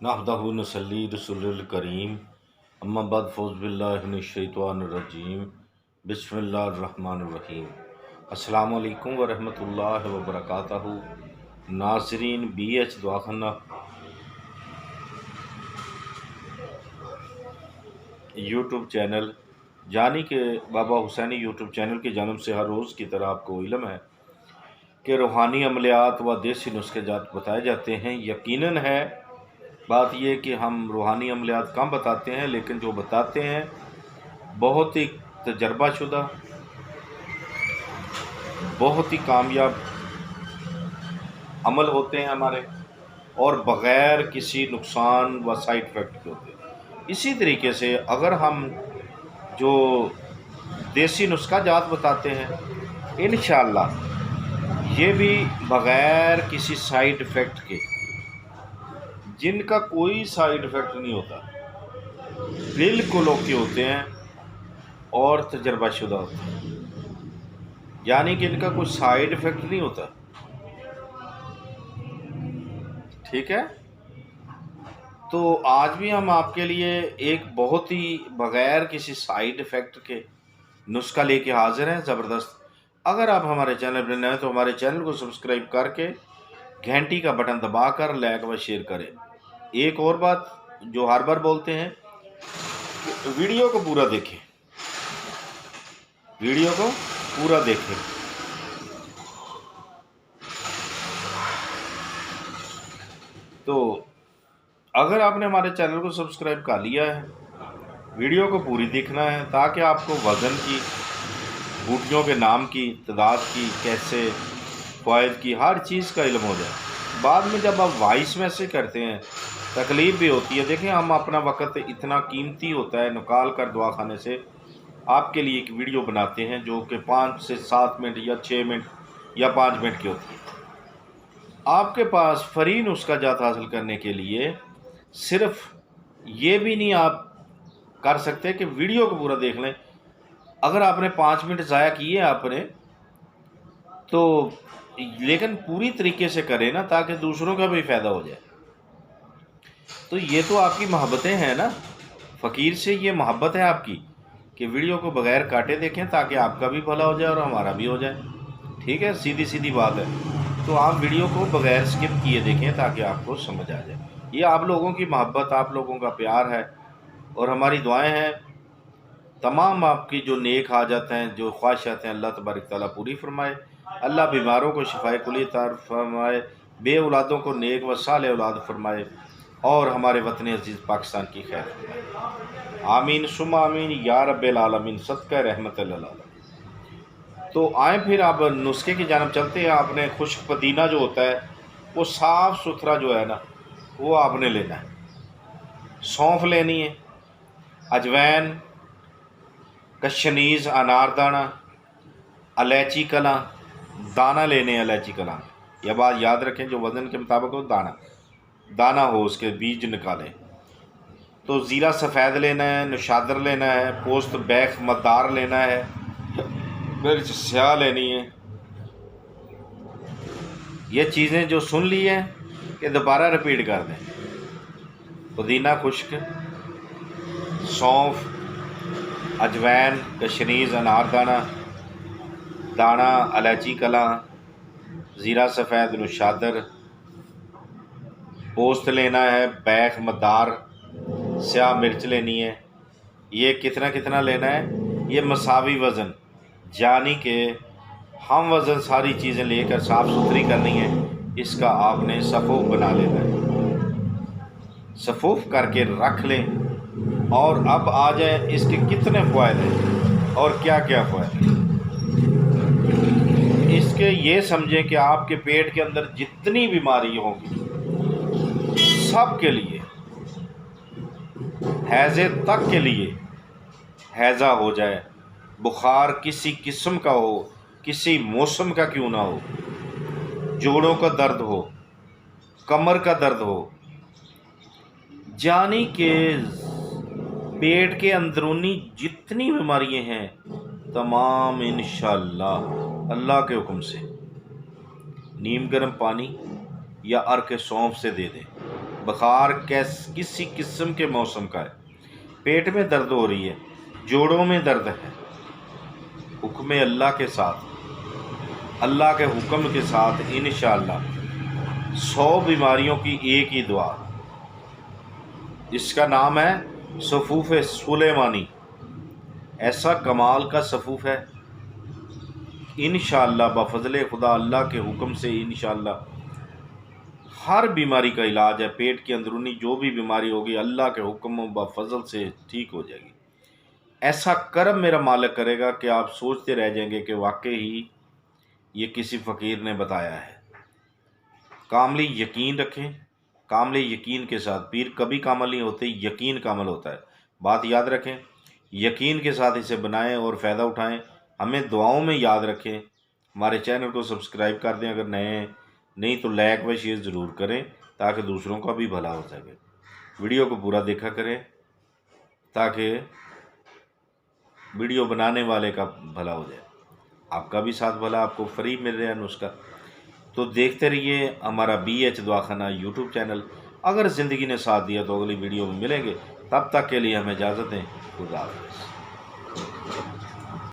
नहमदहु नसल्ली रसूलिल करीम अम्मा बाद फ़ौज़ बिल्लाहि मिनश शैतानिर रजीम बिस्मिल्लाहिर रहमानिर रहीम। अस्सलामु अलैकुम व रहमतुल्लाहि व बरकातहू। नाज़रीन, BH दवाखाना यूट्यूब चैनल यानी कि बाबा हुसैनी यूट्यूब चैनल की जानब से हर रोज़ की तरह आपको इल्म है कि रूहानी अमलियात व देसी नुस्खे जात बताए जाते हैं। यकीनन है बात यह कि हम रूहानी अमलियात कम बताते हैं, लेकिन जो बताते हैं बहुत ही तजर्बाशुदा, बहुत ही कामयाब अमल होते हैं हमारे, और बग़ैर किसी नुकसान व साइड इफ़ेक्ट के होते हैं। इसी तरीके से अगर हम जो देसी नुस्खा जात बताते हैं, इंशाअल्लाह ये भी बग़ैर किसी साइड इफ़ेक्ट के, जिनका कोई साइड इफ़ेक्ट नहीं होता, बिल्कुल ओके होते हैं और तजर्बाशुदा होते हैं, यानी कि इनका कोई साइड इफ़ेक्ट नहीं होता। ठीक है, तो आज भी हम आपके लिए एक बहुत ही बग़ैर किसी साइड इफ़ेक्ट के नुस्खा लेके हाज़िर हैं, ज़बरदस्त। अगर आप हमारे चैनल पर नए हैं तो हमारे चैनल को सब्सक्राइब करके घंटी का बटन दबाकर लाइक व शेयर करें। एक और बात जो हर बार बोलते हैं, वीडियो को पूरा देखें, वीडियो को पूरा देखें। तो अगर आपने हमारे चैनल को सब्सक्राइब कर लिया है, वीडियो को पूरी देखना है ताकि आपको वज़न की, बूटियों के नाम की, तादाद की, कैसे फ़वाइद की, हर चीज़ का इल्म हो जाए। बाद में जब आप वॉइस मैसेज करते हैं तकलीफ़ भी होती है। देखें, हम अपना वक्त इतना कीमती होता है निकाल कर दवाखाने से आपके लिए एक वीडियो बनाते हैं जो कि 5 से 7 मिनट या 6 मिनट या 5 मिनट की होती है। आपके पास फ्री नुस्खा जात हासिल करने के लिए सिर्फ ये भी नहीं आप कर सकते कि वीडियो को पूरा देख लें। अगर आपने 5 मिनट ज़ाया किए आपने, तो लेकिन पूरी तरीके से करें ना, ताकि दूसरों का भी फ़ायदा हो जाए। तो ये तो आपकी मोहब्बतें हैं ना, फ़कीर से ये मोहब्बत है आपकी कि वीडियो को बग़ैर काटे देखें ताकि आपका भी भला हो जाए और हमारा भी हो जाए। ठीक है, सीधी सीधी बात है। तो आप वीडियो को बग़ैर स्किप किए देखें ताकि आपको समझ आ जाए। ये आप लोगों की मोहब्बत, आप लोगों का प्यार है, और हमारी दुआएं हैं तमाम आपकी जो नेक हाजत हैं, जो ख्वाहिशात हैं, अल्लाह तबारक तआला पूरी फरमाए। अल्लाह बीमारों को शिफाए कुली अता फरमाए, बे औलादों को नेक व साले औलाद फरमाए, और हमारे वतन अजीज़ पाकिस्तान की खैर फरमाए। आमीन सुम्मा आमीन या रब्बिल आलमीन, सदका रहमतुल लिल आलमीन। तो आए फिर आप नुस्खे की जानब चलते हैं। आपने खुश्क पुदीना जो होता है वो साफ़ सुथरा जो है ना, वो आपने लेना है। सौंफ लेनी है, अजवैन, कशनीज़, अनारदाना, इलायची कलां, दाना लेने हैं इलायची कलां। यह बात याद रखें, जो वज़न के मुताबिक हो, दाना हो, उसके बीज निकालें। तो ज़ीरा सफ़ेद लेना है, नशादर लेना है, पोस्त बैख मदार लेना है, मिर्च स्याह लेनी है। ये चीज़ें जो सुन ली हैं कि दोबारा रिपीट कर दें। पुदीना खुश्क, सौंफ, अजवैन, कशनीज़, अनारदाना, दाना, इलायची कलां, ज़ीरा सफ़ेद, नशादर, पोस्त लेना है, बैख मदार, स्याह मिर्च लेनी है। ये कितना कितना लेना है? ये मसावी वज़न, यानी कि हम वज़न सारी चीज़ें लेकर साफ़ सुथरी करनी है। इसका आपने सफ़ूफ बना लेना है, सफ़ूफ करके रख लें। और अब आ जाए इसके कितने फ़ायदे हैं और क्या क्या फ़ायदे। इसके ये समझें कि आपके पेट के अंदर जितनी बीमारी होगी सब के लिए, हैज़े तक के लिए, हैज़ा हो जाए, बुखार किसी किस्म का हो, किसी मौसम का क्यों ना हो, जोड़ों का दर्द हो, कमर का दर्द हो, यानी कि पेट के अंदरूनी जितनी बीमारियां हैं तमाम इंशाअल्लाह अल्लाह के हुक्म से नीम गर्म पानी या अर्क सौंफ से दे दें। بخار کسی قسم کے موسم کا ہے، پیٹ میں درد ہو رہی ہے، جوڑوں میں درد ہے، حکم اللہ کے ساتھ، اللہ کے حکم کے ساتھ انشاءاللہ 100 بیماریوں کی ایک ہی دعا، اس کا نام ہے صفوف سلیمانی۔ ایسا کمال کا صفوف ہے، انشاءاللہ بفضل خدا اللہ کے حکم سے انشاءاللہ ہر بیماری کا علاج ہے۔ پیٹ کی اندرونی جو بھی بیماری ہوگی اللہ کے حکم و بفضل سے ٹھیک ہو جائے گی۔ ایسا کرم میرا مالک کرے گا کہ آپ سوچتے رہ جائیں گے کہ واقعی ہی یہ کسی فقیر نے بتایا ہے۔ کاملی یقین رکھیں، کامل یقین کے ساتھ، پیر کبھی کامل نہیں ہوتے، یقین کامل ہوتا ہے۔ بات یاد رکھیں، یقین کے ساتھ اسے بنائیں اور فائدہ اٹھائیں۔ ہمیں دعاؤں میں یاد رکھیں، ہمارے چینل کو سبسکرائب کر دیں، اگر نئے ہیں نہیں تو لائک و شیئر ضرور کریں تاکہ دوسروں کا بھی بھلا ہو سکے۔ ویڈیو کو پورا دیکھا کریں تاکہ ویڈیو بنانے والے کا بھلا ہو جائے، آپ کا بھی ساتھ بھلا، آپ کو فری مل رہا ہے نسخہ۔ تو دیکھتے رہیے ہمارا BH دواخانہ یوٹیوب چینل۔ اگر زندگی نے ساتھ دیا تو اگلی ویڈیو میں ملیں گے، تب تک کے لیے ہمیں اجازت دیں۔ خدا حافظ۔